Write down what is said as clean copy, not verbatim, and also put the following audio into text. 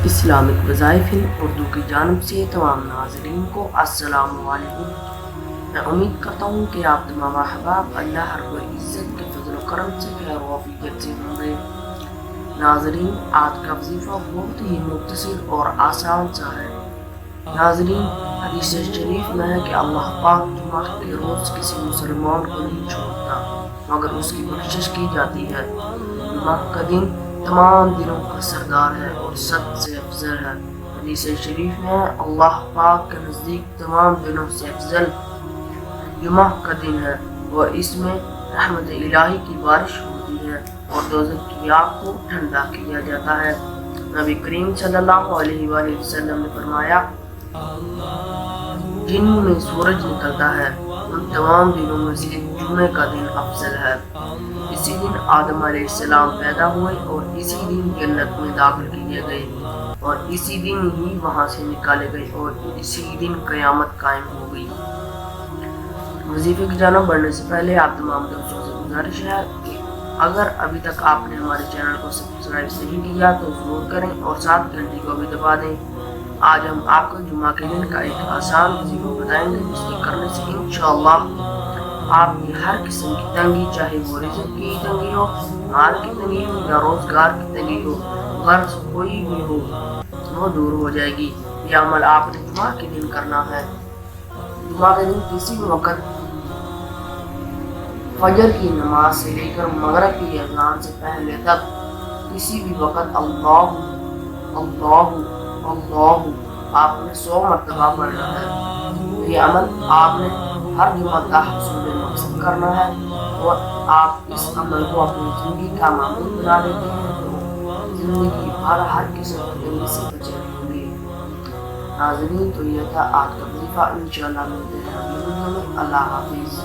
Islamic وظائف اردو کی جانب سے تمام ناظرین کو السلام علیکم۔ میں امید کرتا ہوں کہ آپ تمام احباب اللہ رب العزت کے فضل و کرم سے خیر و عافیت سے ہوں گے۔ ناظرین، آج کا وظیفہ بہت ہی مختصر اور آسان سا ہے۔ ناظرین، حدیث شریف میں ہے کہ اللہ پاک جمعہ کے روز کسی مسلمان کو نہیں چھوڑتا مگر اس کی بخشش کی جاتی ہے۔ جمعہ کا دن تمام دنوں کا سردار ہے اور سب سے افضل ہے۔ حدیث شریف میں اللہ پاک کے نزدیک تمام دنوں سے افضل جمعہ کا دن ہے اور اس میں رحمت الہی کی بارش ہوتی ہے اور دوزخ کی آگ کو ٹھنڈا کیا جاتا ہے۔ نبی کریم صلی اللہ علیہ وآلہ وسلم نے فرمایا، جن میں سورج نکلتا ہے ان تمام دنوں میں سے جمعے کا دن افضل ہے۔ اسی دن آدم علیہ السلام پیدا ہوئے اور اسی دن جنت میں داخل کیے گئے اور اسی دن ہی وہاں سے نکالے گئے اور اسی دن قیامت قائم ہو گئی۔ وظیفے کی جانب بڑھنے سے پہلے آپ تمام دوستوں سے گزارش ہے کہ اگر ابھی تک آپ نے ہمارے چینل کو سبسکرائب نہیں کیا تو ضرور کریں اور ساتھ گھنٹی کو بھی دبا دیں۔ آج ہم آپ کو جمعہ کے دن کا ایک آسان وظیفہ بتائیں گے جس کے کرنے سے انشاءاللہ آپ کی ہر قسم کی تنگی، چاہے وہ رزق کی تنگی ہو، مال کی تنگی ہو یا روزگار کی تنگی ہو، غرض کوئی بھی ہو، وہ دور ہو جائے گی۔ یہ عمل آپ نے جمعہ کے دن کرنا ہے۔ جمعہ کے دن کسی بھی وقت فجر کی نماز سے لے کر مغرب کی اذان سے پہلے تک کسی بھی وقت اللہ اللہ اللہ آپ نے 100 مرتبہ پڑھنا ہے۔ یہ عمل آپ نے ہر جمعہ کا حصول مقصد کرنا ہے اور آپ اس عمل کو اپنی زندگی کا معمول بنا لیتے ہیں تو زندگی ہر قسم کی تنگی سے بچے رہیں گے۔ ناظرین، تو یہ تھا آج کا وظیفہ۔ انشاءاللہ ملتے ہیں اگلی ویڈیو میں۔ اللہ حافظ۔